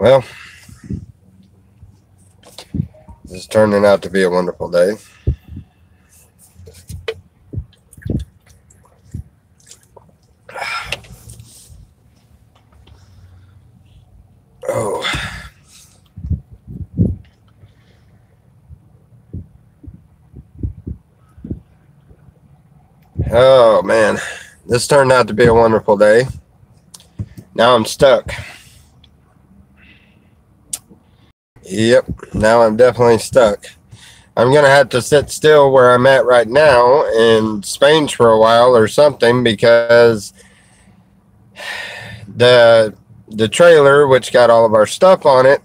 Well, this is turning out to be a wonderful day. Oh. Oh, man. This turned out to be a wonderful day. Now I'm stuck. Yep, now I'm definitely stuck. I'm going to have to sit still where I'm at right now and spange for a while or something because the trailer, which got all of our stuff on it,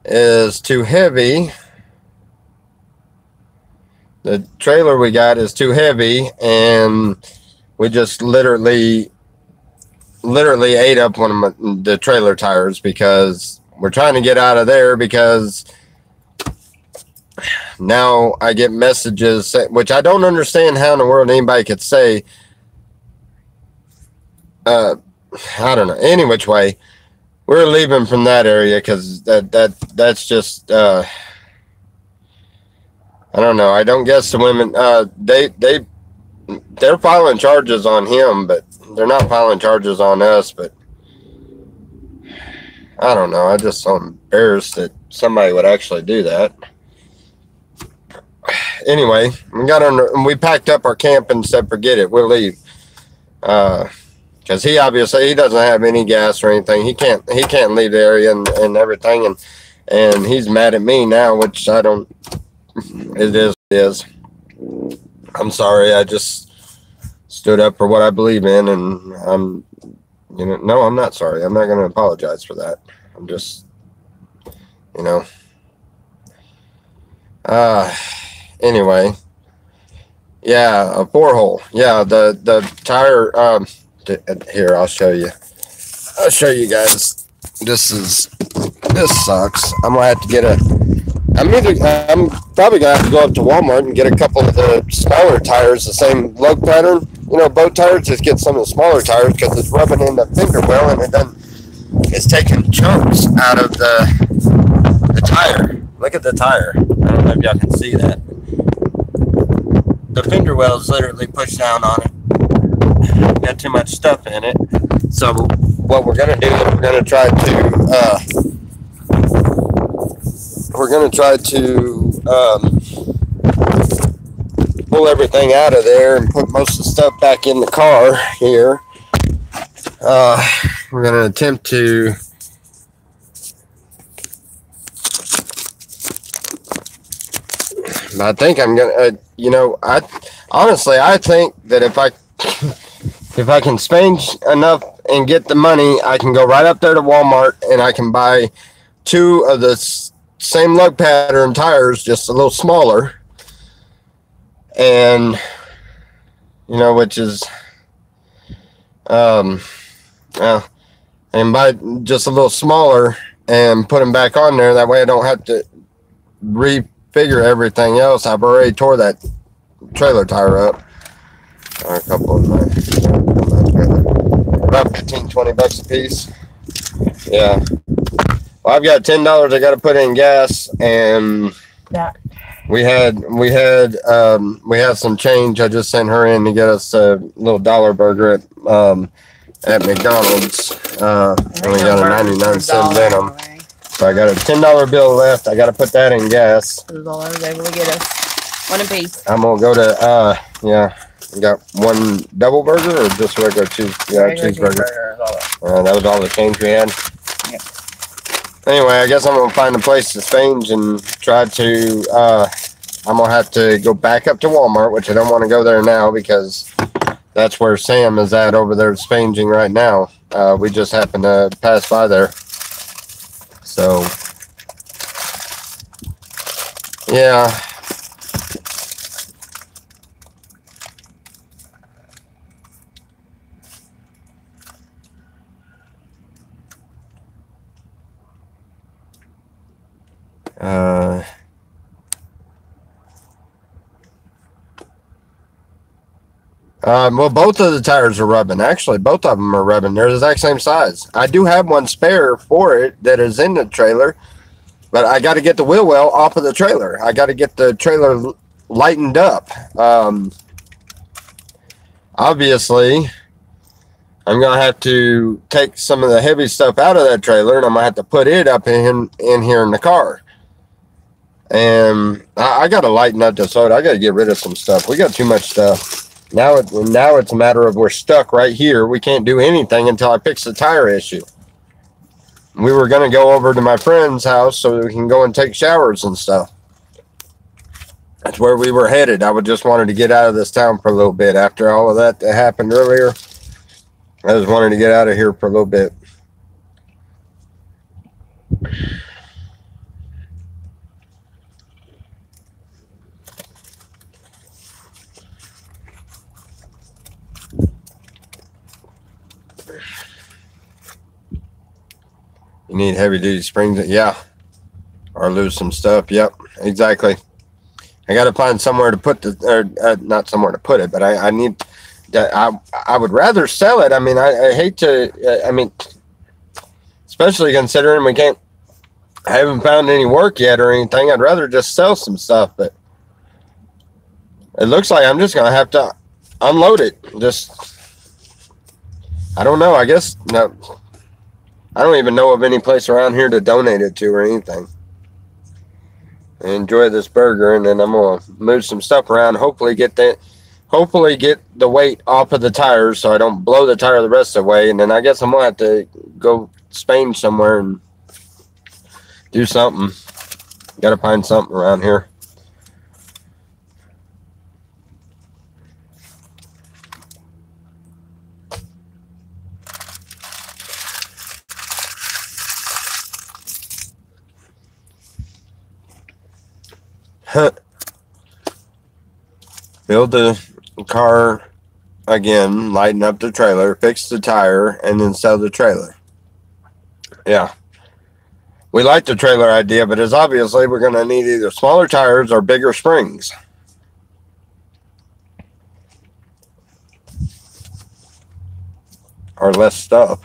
is too heavy. The trailer we got is too heavy, and we just literally ate up one of the trailer tires because we're trying to get out of there because now I get messages, which I don't understand how in the world anybody could say, I don't know, any which way. We're leaving from that area because that's just, I don't know. I don't guess the women, they're filing charges on him, but they're not filing charges on us. But I don't know. I just so embarrassed that somebody would actually do that. Anyway, we packed up our camp and said, forget it, we'll leave. Because he obviously doesn't have any gas or anything. He can't leave the area and everything, and he's mad at me now, which I don't. It is. I'm sorry. I just stood up for what I believe in, and no, I'm not sorry. I'm not going to apologize for that. I'm just, anyway, yeah, a 4-hole. Yeah, the tire. Here, I'll show you. I'll show you guys. This sucks. I'm gonna have to get I'm probably gonna have to go up to Walmart and get a couple of the smaller tires, the same lug pattern. Boat tires. Just get some of the smaller tires because it's rubbing in the fender well and it's taking chunks out of the tire. Look at the tire. I don't know if y'all can see that. The fender well is literally pushed down on it. Got too much stuff in it. So what we're gonna do is we're gonna try to pull everything out of there and put most of the stuff back in the car here. We're gonna attempt to I think I'm gonna I honestly think that if I can spange enough and get the money, I can go right up there to Walmart and I can buy 2 of the same lug pattern tires, just a little smaller, and which is and buy just a little smaller and put them back on there. That way I don't have to refigure everything else. I've already tore that trailer tire up. A couple of them. About $15-20 a piece. Yeah. Well, I've got $10 I got to put in gas, and we had some change. I just sent her in to get us a little dollar burger at McDonald's. And we got a 99-cent Venom. So I got a $10 bill left. I got to put that in gas. This is all I was able to get us. 1 apiece. I'm gonna go to yeah. You got 1 double burger or just regular cheeseburger? That was all the change we had. Yep. Anyway, I guess I'm gonna find a place to spange and try to. I'm gonna have to go back up to Walmart, which I don't want to go there now because that's where Sam is at over there spanging right now. We just happened to pass by there, so yeah. Well, both of the tires are rubbing. Actually, both of them are rubbing. They're the exact same size. I do have one spare for it that is in the trailer, but I got to get the wheel well off of the trailer. I got to get the trailer lightened up. Obviously, I'm going to have to take some of the heavy stuff out of that trailer, and I'm going to have to put it up in here in the car. And I got to lighten up the soda. I got to get rid of some stuff. We got too much stuff. Now it's a matter of we're stuck right here. We can't do anything until I fix the tire issue. We were going to go over to my friend's house so we can go and take showers and stuff. That's where we were headed. I just wanted to get out of this town for a little bit. After all of that happened earlier, I just wanted to get out of here for a little bit. You need heavy duty springs, yeah, or lose some stuff. Yep, exactly. I got to find somewhere to put not somewhere to put it, but I need that. I would rather sell it. I mean, I hate to. I mean, especially considering I haven't found any work yet or anything. I'd rather just sell some stuff, but it looks like I'm just gonna have to unload it. I don't know. I guess no. I don't even know of any place around here to donate it to or anything. I enjoy this burger, and then I'm gonna move some stuff around. Hopefully get the weight off of the tires so I don't blow the tire the rest of the way. And then I guess I'm gonna have to go Spain somewhere and do something. Got to find something around here. Build the car again, lighten up the trailer, fix the tire, and then sell the trailer. Yeah. We like the trailer idea, but it's obviously we're going to need either smaller tires or bigger springs. Or less stuff.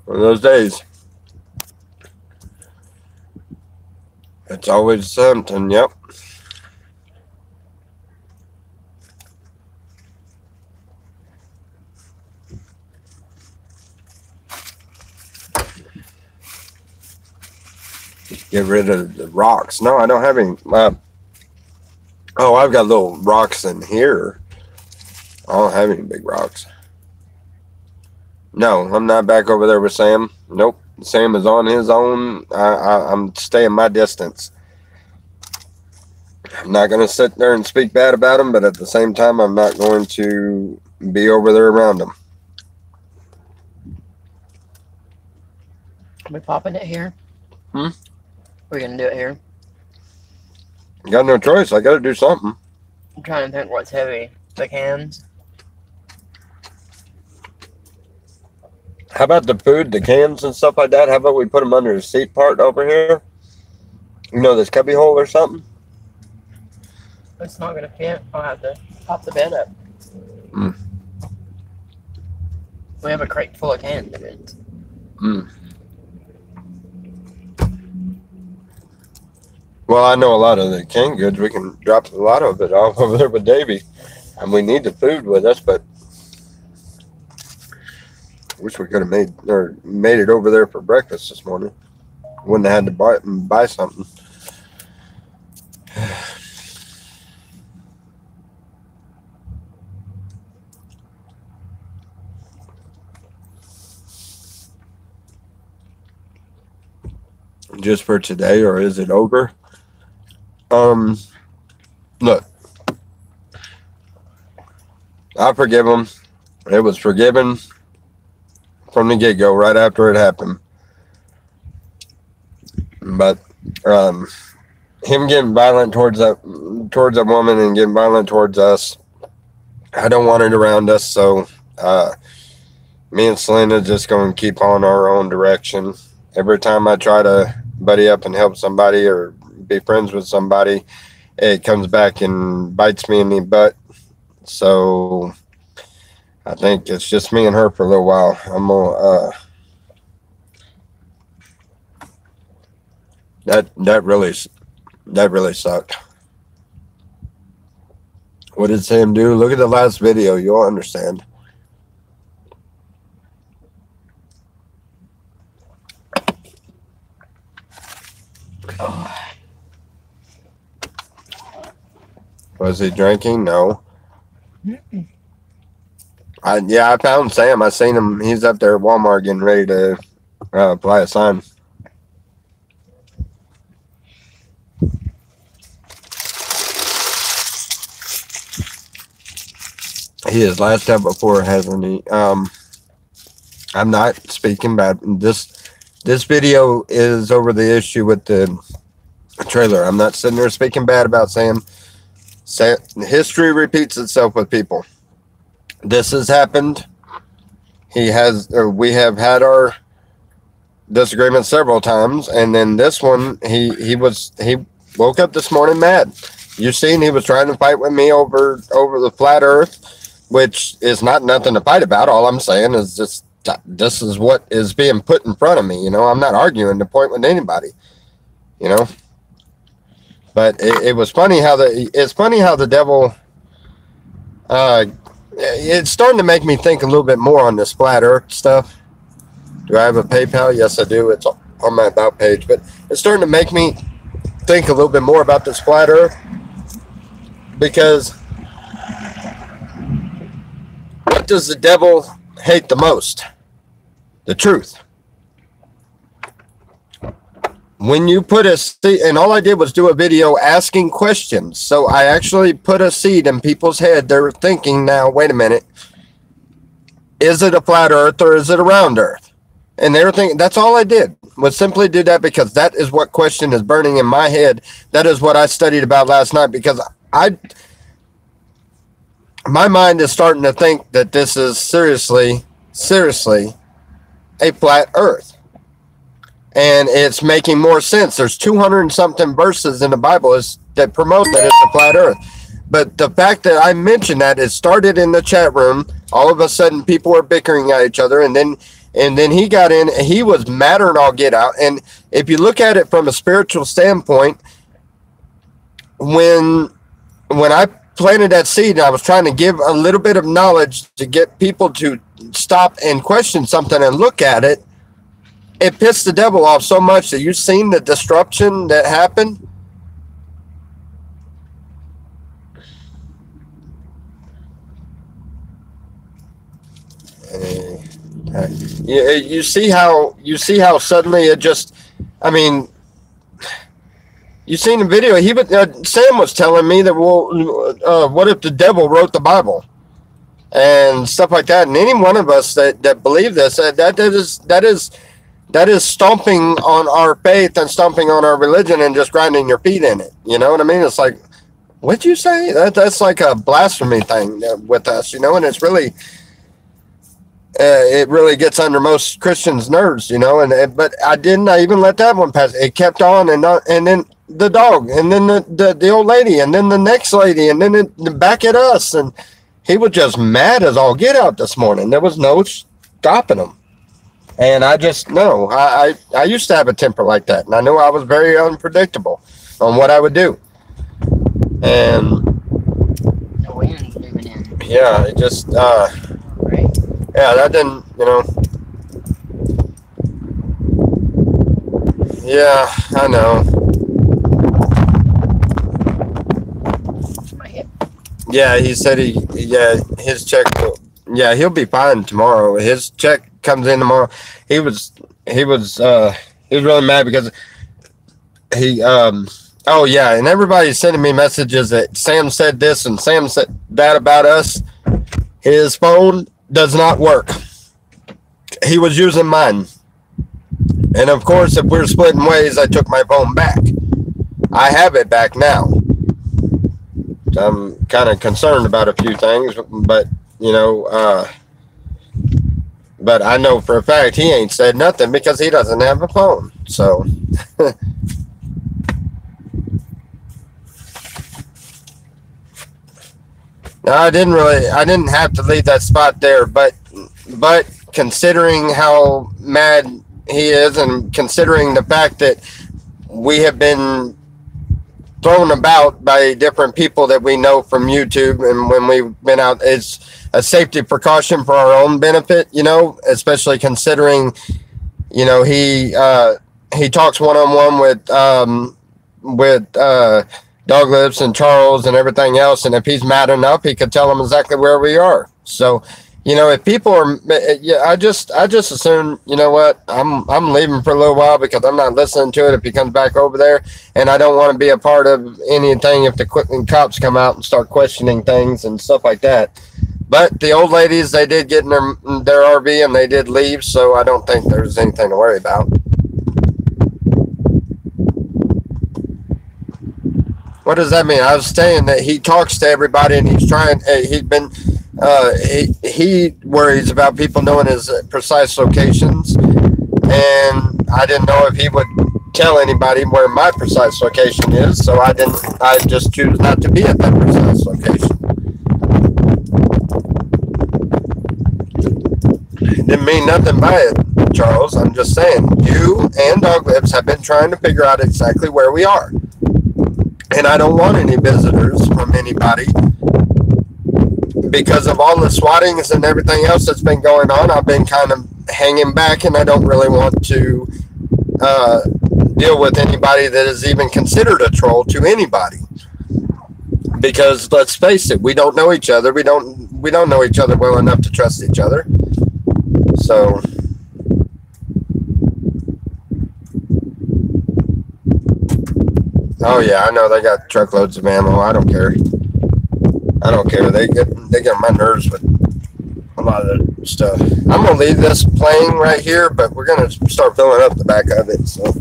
One of those days. It's always something, yep. Get rid of the rocks. No, I don't have any. Oh, I've got little rocks in here. I don't have any big rocks. No, I'm not back over there with Sam. Nope. Sam is on his own. I'm staying my distance. I'm not going to sit there and speak bad about him, but at the same time, I'm not going to be over there around him. Are we popping it here? Hmm? We're going to do it here. Got no choice. I got to do something. I'm trying to think what's heavy. The cans. How about the food, the cans and stuff like that? How about we put them under the seat part over here? You know, this cubby hole or something? It's not going to fit. I'll have to pop the bed up. Mm. We have a crate full of cans in it. Mm. Well, I know a lot of the canned goods. We can drop a lot of it off over there with Davey. And we need the food with us, but wish we could have made it over there for breakfast this morning. Wouldn't have had to buy something. Just for today, or is it over? Look, I forgive him. It was forgiven from the get-go, right after it happened. But him getting violent towards a woman and getting violent towards us, I don't want it around us. So me and Selena just going to keep on our own direction. Every time I try to buddy up and help somebody or be friends with somebody, it comes back and bites me in the butt. So I think it's just me and her for a little while. I'm gonna that really sucked. What did Sam do? Look at the last video. You'll understand. Was he drinking? No. I found Sam. I seen him. He's up there at Walmart getting ready to apply a sign. He is last up before, hasn't he? I'm not speaking bad. This video is over the issue with the trailer. I'm not sitting there speaking bad about Sam. History repeats itself with people. This has happened. We have had our disagreements several times, and then this one, he woke up this morning mad. You seen he was trying to fight with me over the flat Earth, which is not nothing to fight about. All I'm saying is just this is what is being put in front of me. You know, I'm not arguing the point with anybody. You know. But it was funny how the devil, it's starting to make me think a little bit more on this flat earth stuff. Do I have a PayPal? Yes, I do. It's on my about page, but it's starting to make me think a little bit more about this flat earth, because what does the devil hate the most? The truth. When you put a seed, and all I did was do a video asking questions. So I actually put a seed in people's head. They're thinking now, wait a minute, is it a flat earth or is it a round earth? And they were thinking, that's all I did, was simply do that, because that is what question is burning in my head. That is what I studied about last night, because my mind is starting to think that this is seriously a flat earth. And it's making more sense. There's 200 and something verses in the Bible that promote that it's a flat earth. But the fact that I mentioned that, it started in the chat room. All of a sudden, people were bickering at each other. And then he got in, and he was madder than all get out. And if you look at it from a spiritual standpoint, when I planted that seed, and I was trying to give a little bit of knowledge to get people to stop and question something and look at it, it pissed the devil off so much that you've seen the disruption that happened. You see how suddenly it just, I mean, you seen the video. Sam was telling me that, well, what if the devil wrote the Bible and stuff like that? And any one of us that believe this, that is stomping on our faith and stomping on our religion and just grinding your feet in it. You know what I mean? It's like, what'd you say? That's like a blasphemy thing with us, you know, and it's really, it really gets under most Christians' nerves, you know, but I even let that one pass. It kept on, and then the dog, and then the old lady, and then the next lady, and then back at us. And he was just mad as all get out this morning. There was no stopping him. And I just know I used to have a temper like that, and I knew I was very unpredictable on what I would do. And the wind's moving in. Yeah, it just Right. Yeah, that didn't, you know. Yeah, I know. My hip. Yeah, he said his check. Yeah, he'll be fine tomorrow. His check comes in tomorrow. He was really mad because oh yeah, and everybody's sending me messages that Sam said this and Sam said that about us. His phone does not work. He was using mine. And of course, if we're splitting ways, I took my phone back. I have it back now. I'm kind of concerned about a few things, but you know, But I know for a fact he ain't said nothing because he doesn't have a phone. So no, I didn't have to leave that spot there, but considering how mad he is and considering the fact that we have been thrown about by different people that we know from YouTube, and when we've been out, it's a safety precaution for our own benefit, especially considering, he talks one-on-one with Dog Lips and Charles and everything else, and if he's mad enough, he could tell them exactly where we are. So, if people are, I just assume, you know what, I'm leaving for a little while because I'm not listening to it if he comes back over there, and I don't want to be a part of anything if the cops come out and start questioning things and stuff like that. But the old ladies, they did get in their RV and they did leave, so I don't think there's anything to worry about. What does that mean? I was saying that he talks to everybody and he's trying. He worries about people knowing his precise locations, and I didn't know if he would tell anybody where my precise location is. So I didn't. I just choose not to be at that precise location. Didn't mean nothing by it, Charles. I'm just saying you and Dog Lips have been trying to figure out exactly where we are. And I don't want any visitors from anybody because of all the swattings and everything else that's been going on. I've been kind of hanging back, and I don't really want to deal with anybody that is even considered a troll to anybody. Because let's face it, we don't know each other. We don't know each other well enough to trust each other. So. Oh yeah, I know they got truckloads of ammo. I don't care. They get my nerves with a lot of the stuff. I'm gonna leave this playing right here, but we're gonna start filling up the back of it. So.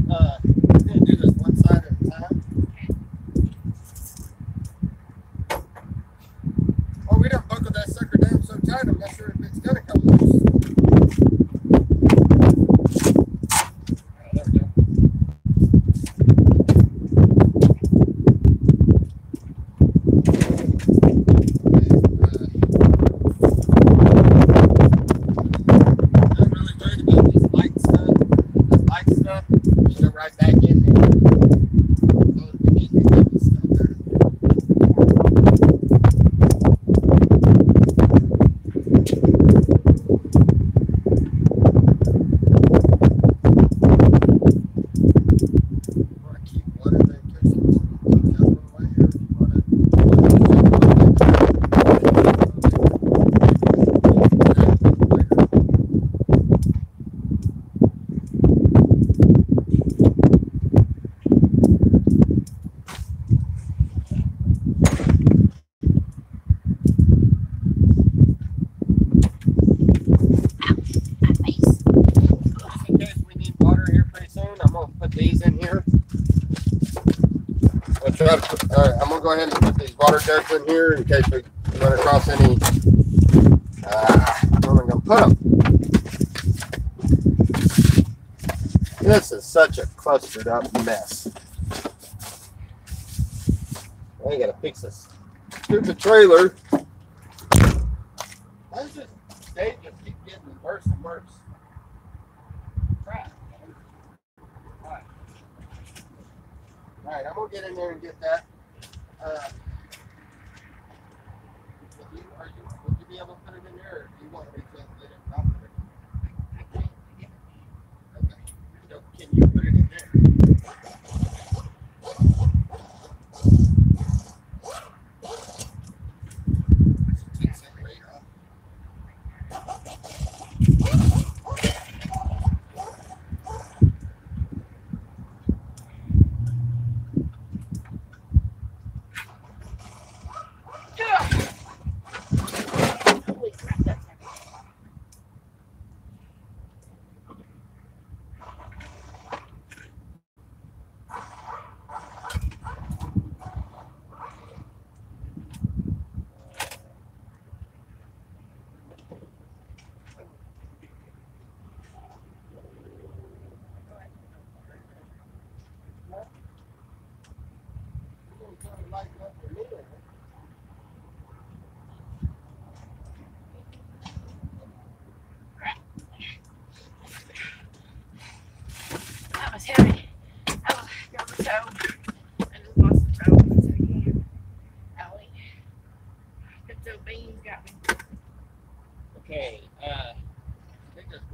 We're gonna do this one side at a time. Oh, we done buckled that sucker down so tight, I'm not sure if it's gonna come loose. Oh, there we go. I'm really worried about this light stuff. Just go right back in there. These in here. I'm gonna go ahead and put these water jets in here in case we run across any. Where am I gonna put them? This is such a clustered up mess. I gotta fix this stupid trailer. Why does this stage just keep getting worse and worse? Crap. Alright, I'm gonna get in there and get that. Would you be able to put it in there, or do you want me to let it drop it? Okay. So can you put it in there? Take that weight off.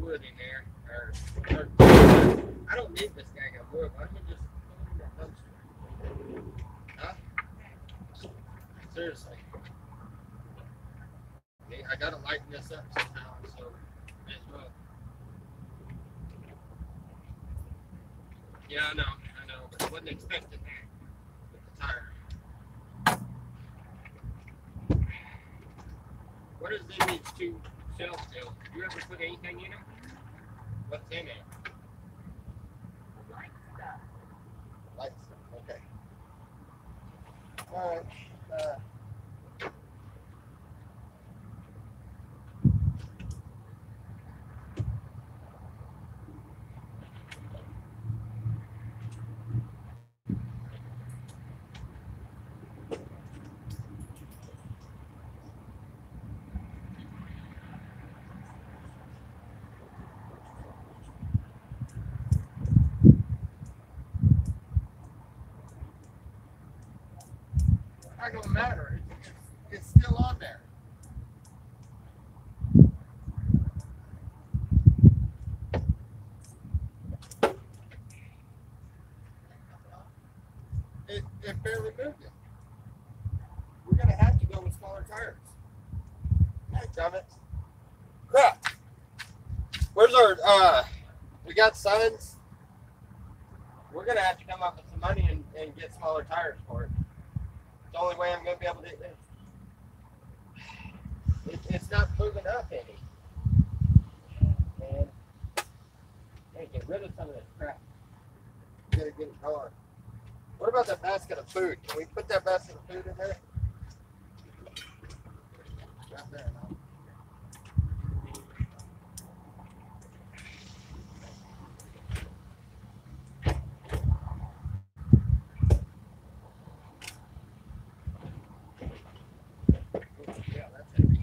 wood in there. Or I don't need this gang of wood. Why don't you just put it in that dumpster? Huh? Seriously. I gotta lighten this up somehow, so may as well. Yeah, I know, but I wasn't expecting that with the tire. What is in these two shells still? Did you ever put anything in them? What's in it? Light stuff. Light stuff, okay. Alright. Not gonna matter. It's still on there. It barely moved it. We're gonna have to go with smaller tires. Hey, damn it. Crap. Where's our we got signs. We're gonna have to come up with some money and get smaller tires for it. It's the only way I'm gonna be able to do this. It's not moving up any. Man. Hey, get rid of some of this crap. You gotta get it going. What about that basket of food? Can we put that basket of food in there? Right there, no? Yeah, that's heavy.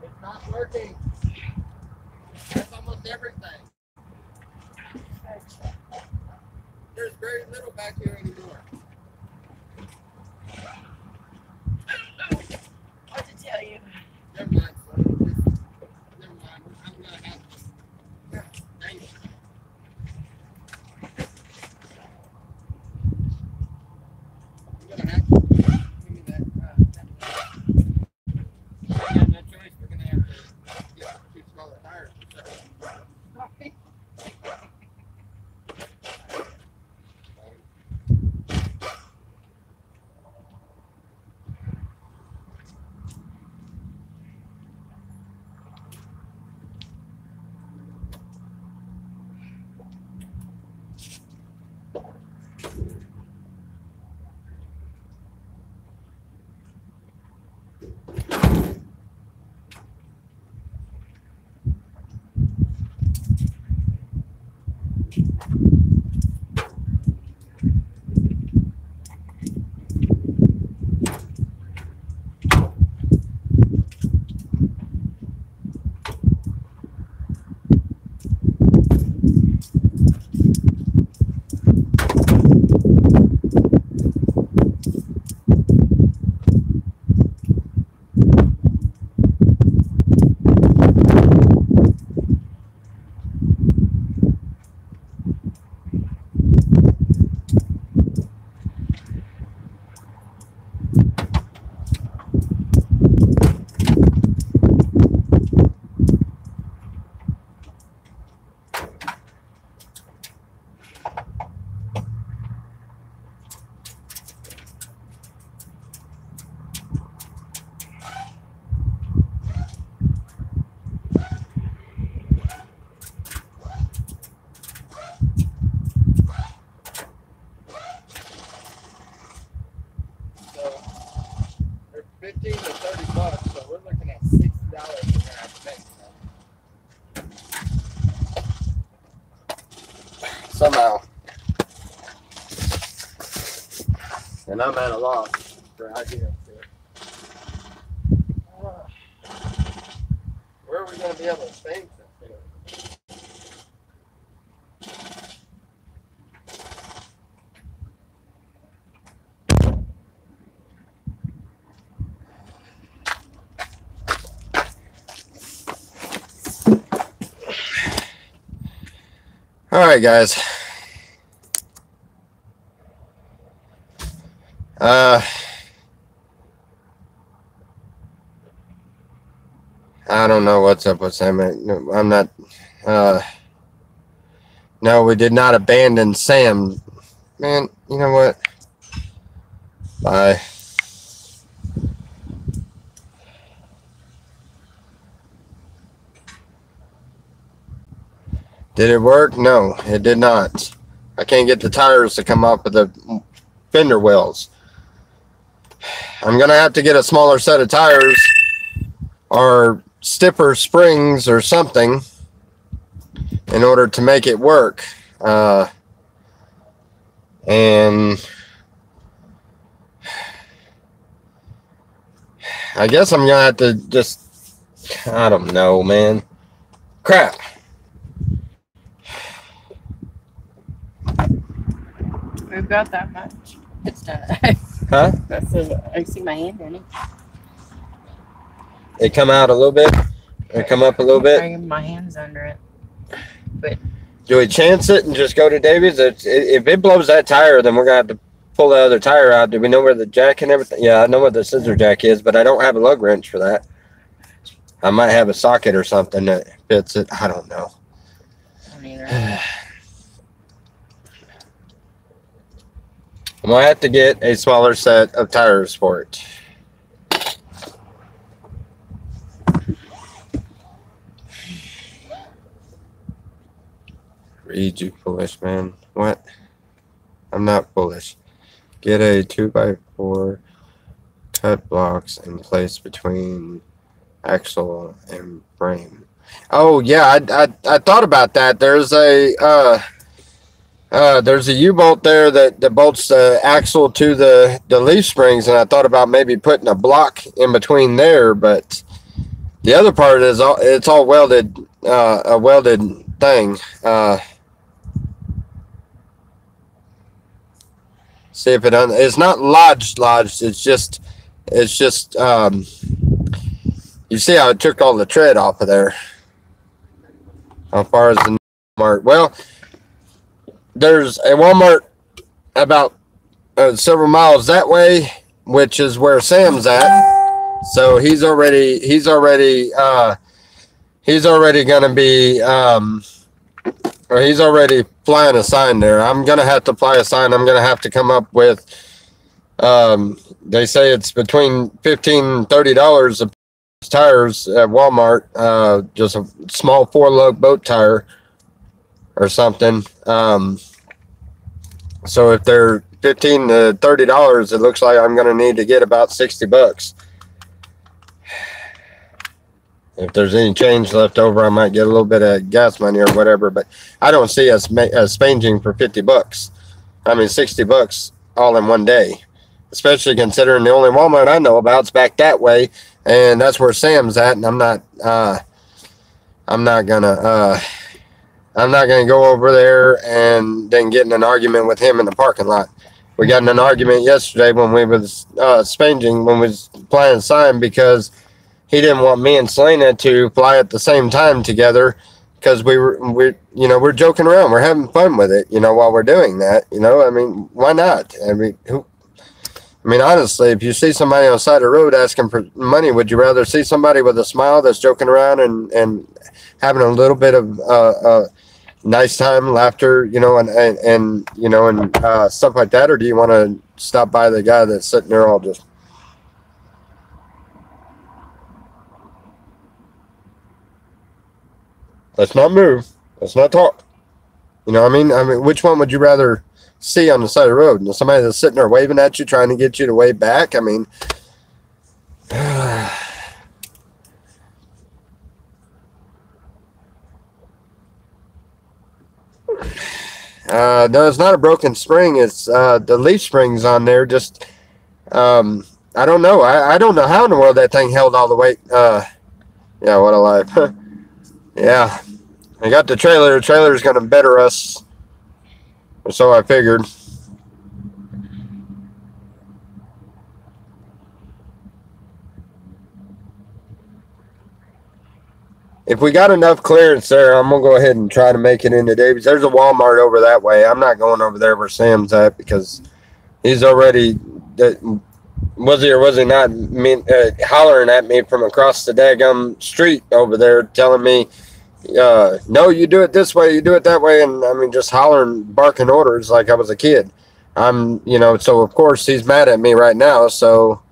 It's not working. That's almost everything. There's very little back here anymore. What to tell you? Never mind, son. Never mind. I'm gonna have to. Yeah, dang it. I'm gonna have to. Give me that. We have no choice. We're gonna have to get two smaller tires. somehow. And I'm at a loss for ideas here. Where are we going to be able to spank this here? All right, guys. I don't know what's up with Sam. No, I'm not. No, we did not abandon Sam. Man, you know what? Bye. Did it work? No, it did not. I can't get the tires to come off of the fender wells. I'm going to have to get a smaller set of tires or stiffer springs or something in order to make it work. And I guess I'm going to have to just, I don't know, man. Crap. We've got that much. It's done. Huh? I see my hand in it. It come out a little bit? Or come up a little bit? My hand's under it. But do we chance it and just go to Davies? If it blows that tire, then we're going to have to pull the other tire out. Do we know where the jack and everything? Yeah, I know where the scissor jack is, but I don't have a lug wrench for that. I might have a socket or something that fits it. I don't know. I don't either. I'm going to have to get a smaller set of tires for it. Read, you foolish man. What? I'm not foolish. Get a 2x4, cut blocks and place between axle and frame. Oh, yeah, I thought about that. There's a U-bolt there that bolts the axle to the leaf springs, and I thought about maybe putting a block in between there, but the other part is it's all welded, a welded thing. See if it's not lodged. It's just you see how it took all the tread off of there. How far is the Walmart? Well, there's a Walmart about several miles that way, which is where Sam's at. So he's already going to be, or he's already flying a sign there. I'm going to have to fly a sign. I'm going to have to come up with, they say it's between $15 and $30 of tires at Walmart, just a small 4-lug boat tire or something. So if they're $15 to $30, it looks like I'm going to need to get about $60. If there's any change left over, I might get a little bit of gas money or whatever, but I don't see us spanging for $50. I mean, $60 all in one day, especially considering the only Walmart I know about is back that way, and that's where Sam's at, and I'm not gonna go over there and then get in an argument with him in the parking lot. We got in an argument yesterday when we was spanging, when we was flying a sign, because he didn't want me and Selena to fly at the same time together, because we're joking around, we're having fun with it, while we're doing that. I mean, why not? I mean, honestly, if you see somebody on the side of the road asking for money, would you rather see somebody with a smile that's joking around and having a little bit of nice time, laughter, and stuff like that, or do you want to stop by the guy that's sitting there all just? Let's not move. Let's not talk. I mean, which one would you rather see on the side of the road? Somebody that's sitting there waving at you, trying to get you to wave back? I mean, No, it's not a broken spring. It's the leaf springs on there. Just I don't know. I don't know how in the world that thing held all the weight. Yeah, what a life. Yeah, I got the trailer. The trailer's gonna better us, or so I figured. If we got enough clearance there, I'm gonna go ahead and try to make it into Davies. There's a Walmart over that way. I'm not going over there where Sam's at because he's already was he or was he not hollering at me from across the daggum street over there, telling me, "No, you do it this way, you do it that way," and I mean just hollering, barking orders like I was a kid. So of course he's mad at me right now. So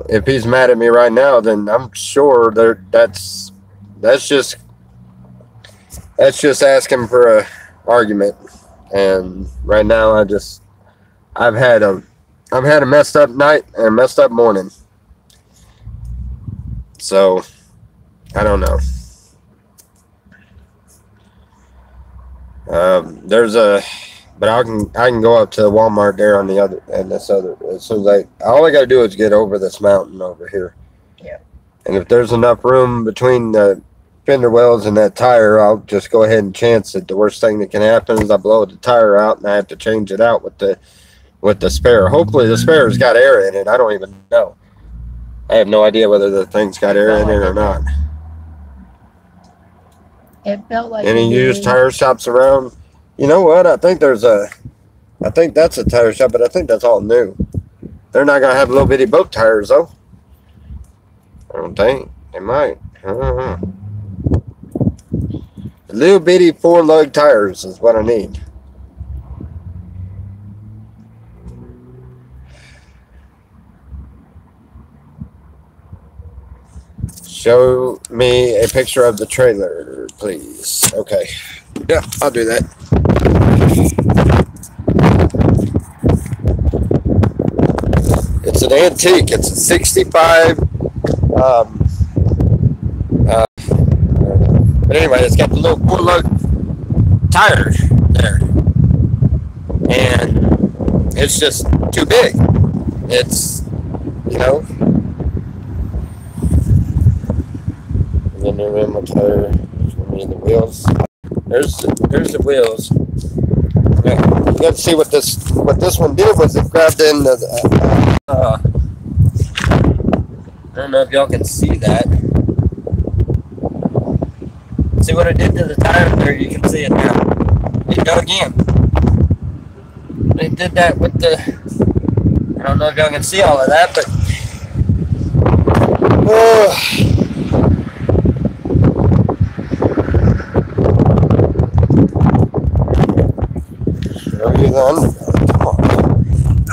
if he's mad at me right now, then I'm sure that's just asking for a argument. And right now, I've had a messed up night and a messed up morning. So I don't know. But I can go up to the Walmart there on the other and this other. As soon as all I got to do is get over this mountain over here. Yeah. And if there's enough room between the fender wells and that tire, I'll just go ahead and chance it. The worst thing that can happen is I blow the tire out and I have to change it out with the spare. Hopefully the spare's got air in it. I don't even know. I have no idea whether the thing's got air in it or not. It felt like Any used tire shops around? You know what? I think that's a tire shop, but I think that's all new. They're not gonna have little bitty boat tires though. I don't think they might. I don't know. Little bitty 4-lug tires is what I need. Show me a picture of the trailer, please. Okay. Yeah, I'll do that. It's an antique. It's a 65. But anyway, it's got the little 4-lug tire there. And it's just too big. It's, And then the rim of tire. The wheels. There's the wheels. Yeah, you got to see what this one did was it grabbed in the. I don't know if y'all can see that. See what it did to the tire there? You can see it now. There you go again. They did that with the. I don't know if y'all can see all of that, but.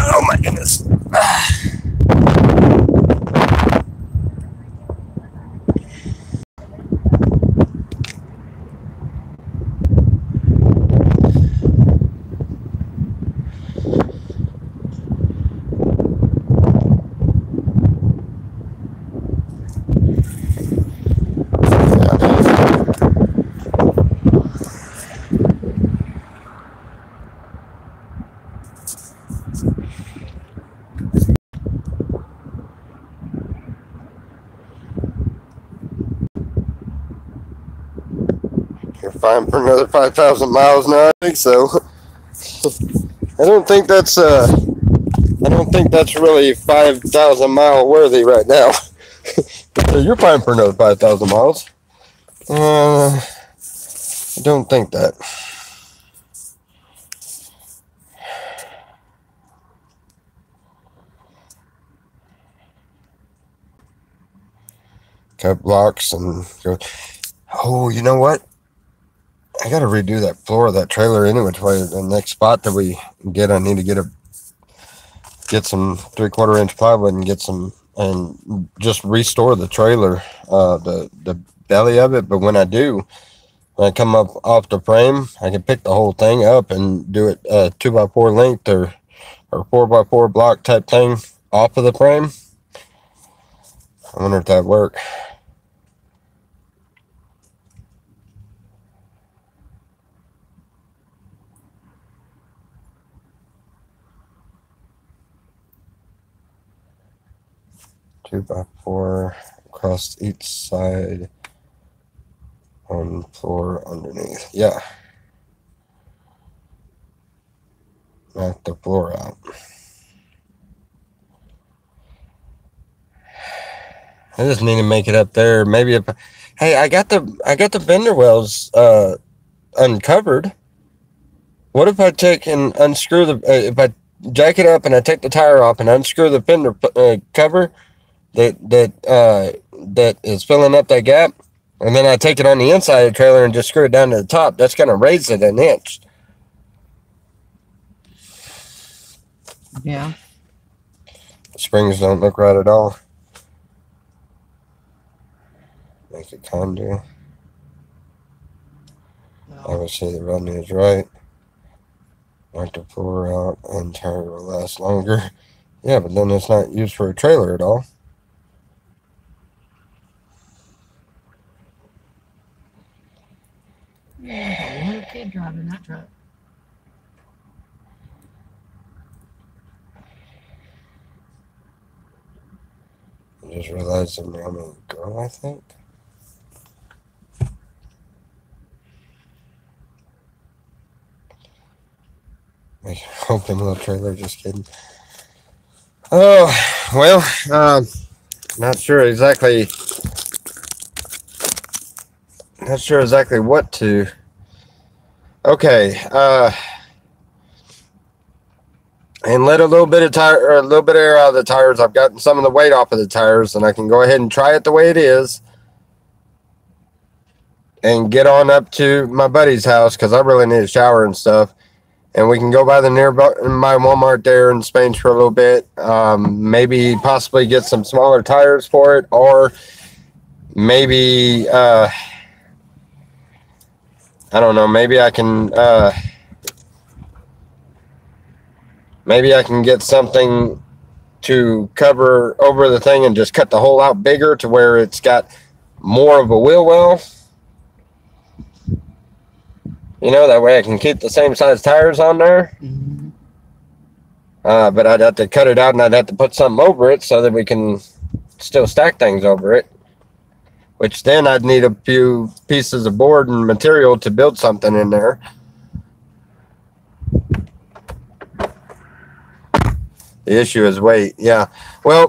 Oh my goodness. You're fine for another 5,000 miles now. I think so. I don't think that's really 5,000 mile worthy right now. You're fine for another 5,000 miles. I don't think that. Cut blocks and go. Oh, you know what? I got to redo that floor of that trailer anyway. The next spot that we get, I need to get some 3/4 inch plywood and just restore the trailer, the belly of it. But when I do, when I come up off the frame, I can pick the whole thing up and do it 2x4 length or 4x4 block type thing off of the frame. I wonder if that work. 2x4 across each side on floor underneath. Yeah. Knock the floor out. I just need to make it up there. Maybe if, hey, I got the bender wells uncovered. What if I take and unscrew the if I jack it up and I take the tire off and unscrew the fender cover that is filling up that gap, and then I take it on the inside of the trailer and just screw it down to the top? That's going to raise it an inch. Yeah. The springs don't look right at all. Make it condo. Obviously the running is right. Knock the floor out and tire will last longer. Yeah, but then it's not used for a trailer at all. Yeah, one kid driving that truck. I just realized I'm a girl, I think. I hope them little trailer, just kidding. Oh, well, not sure exactly what to. Okay, and let a little bit of tire or a little bit of air out of the tires. I've gotten some of the weight off of the tires, and I can go ahead and try it the way it is and get on up to my buddy's house because I really need a shower and stuff. And we can go by the nearby Walmart there in Spain for a little bit. Maybe possibly get some smaller tires for it, or maybe I don't know. Maybe I can get something to cover over the thing and just cut the hole out bigger to where it's got more of a wheel well. You know, that way I can keep the same size tires on there. Mm-hmm. But I'd have to cut it out and I'd have to put something over it so that we can still stack things over it. Which then I'd need a few pieces of board and material to build something in there. The issue is weight. Yeah. Well,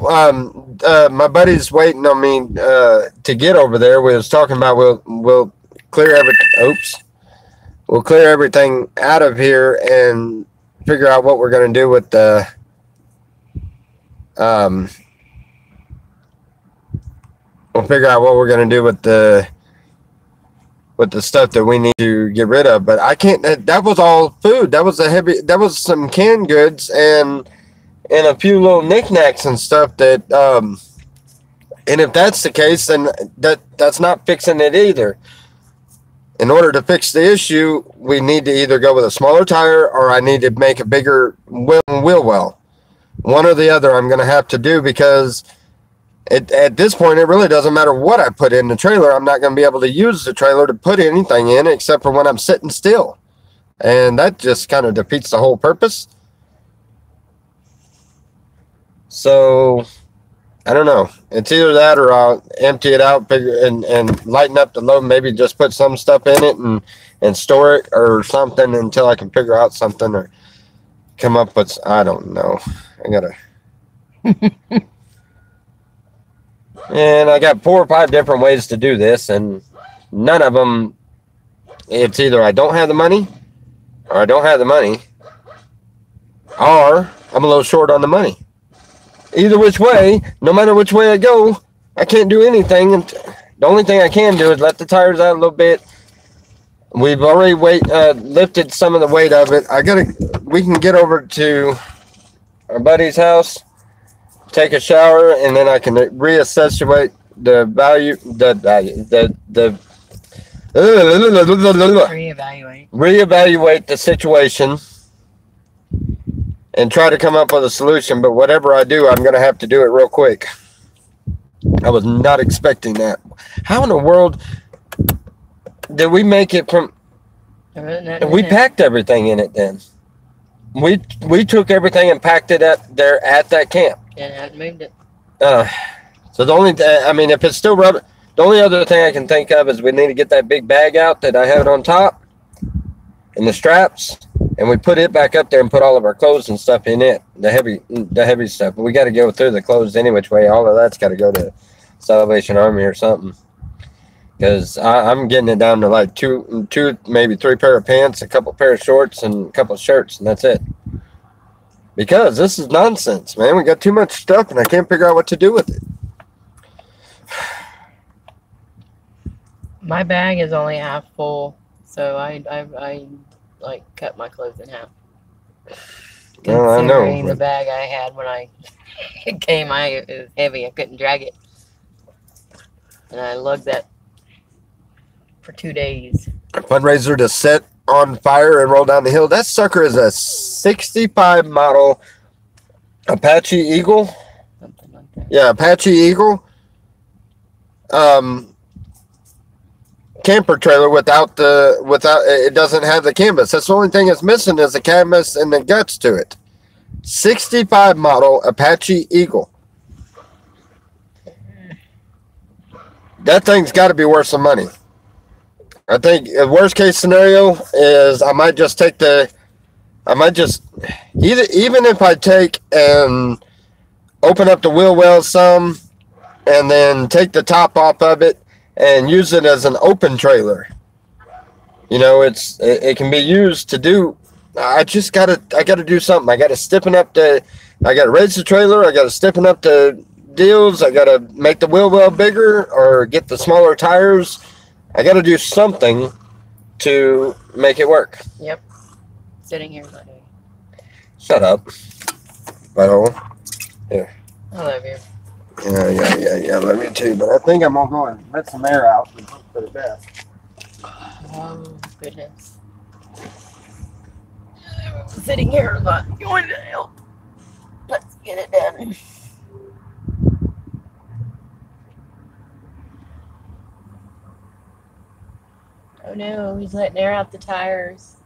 my buddy's waiting on me to get over there. We was talking about we'll clear everything. Oops. We'll clear everything out of here and figure out what we're going to do with the we'll figure out what we're going to do with the stuff that we need to get rid of. But I can't. That was all food. That was that was some canned goods and a few little knickknacks and stuff that and if that's the case, then that's not fixing it either. In order to fix the issue, we need to either go with a smaller tire or I need to make a bigger wheel well. One or the other I'm going to have to do, because at this point, it really doesn't matter what I put in the trailer. I'm not going to be able to use the trailer to put anything in except for when I'm sitting still. And that just kind of defeats the whole purpose. So I don't know. It's either that or I'll empty it out and lighten up the load. Maybe just put some stuff in it and store it or something until I can figure out something or come up with, I don't know. I gotta. And I got 4 or 5 different ways to do this, and none of them, it's either I don't have the money or I don't have the money or I'm a little short on the money. Either which way, no matter which way I go, I can't do anything. And the only thing I can do is let the tires out a little bit. We've already lifted some of the weight of it. We can get over to our buddy's house, take a shower, and then I can reassess the value, reevaluate the situation and try to come up with a solution. But whatever I do, I'm going to have to do it real quick. I was not expecting that. How in the world did we make it from? We packed everything in it then. We took everything and packed it at that camp. And I moved it. So the only, I mean, if it's still rubber, the only other thing I can think of is we need to get that big bag out that I had on top and the straps, and we put it back up there and put all of our clothes and stuff in it, the heavy stuff. But we got to go through the clothes any which way. All of that's got to go to Salvation Army or something. Because I'm getting it down to like two, maybe 3 pair of pants, a couple pair of shorts, and a couple of shirts, and that's it. Because this is nonsense, man. We got too much stuff, and I can't figure out what to do with it. My bag is only half full, so I like cut my clothes in half. Well, I know. Considering the bag I had when I came, it was heavy. I couldn't drag it, and I lugged that for 2 days. Fundraiser to set on fire and roll down the hill. That sucker is a 65 model Apache Eagle. Something like that. Yeah, Apache Eagle. Camper trailer without it doesn't have the canvas. That's the only thing it's missing is the canvas and the guts to it. 65 model Apache Eagle. That thing's got to be worth some money. I think the worst case scenario is I might just even if I take and open up the wheel well some and then take the top off of it and use it as an open trailer. You know, it can be used to do. I gotta do something. I gotta raise the trailer. I gotta stiffen up the deals. I gotta make the wheel well bigger or get the smaller tires. I gotta do something to make it work. Yep. Sitting here like, Shut up. Butthole. Here. I love you. Yeah, love me too. But I think I'm gonna go and let some air out and hope for the best. Oh, goodness. Sitting here not going to help. Let's get it done. Oh no, he's letting air out the tires.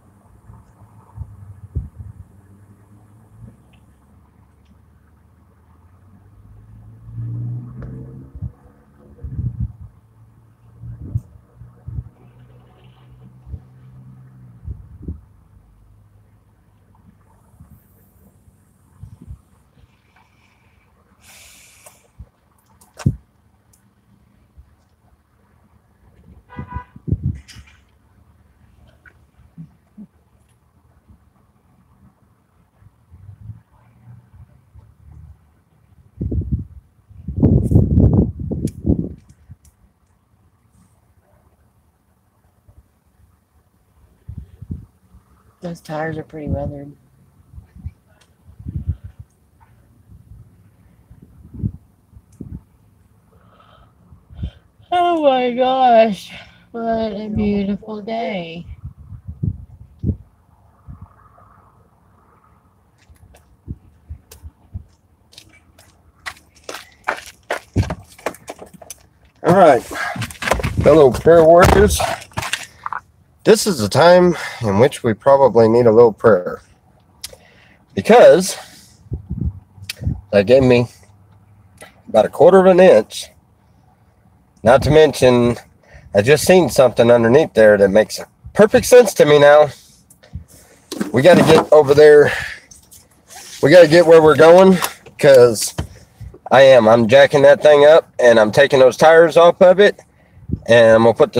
Those tires are pretty weathered. Oh my gosh, what a beautiful day. All right, fellow prayer workers. This is the time in which we probably need a little prayer, because that gave me about 1/4 of an inch. Not to mention, I just seen something underneath there that makes perfect sense to me now. We got to get over there. We got to get where we're going, because I'm jacking that thing up and I'm taking those tires off of it, and I'm gonna put the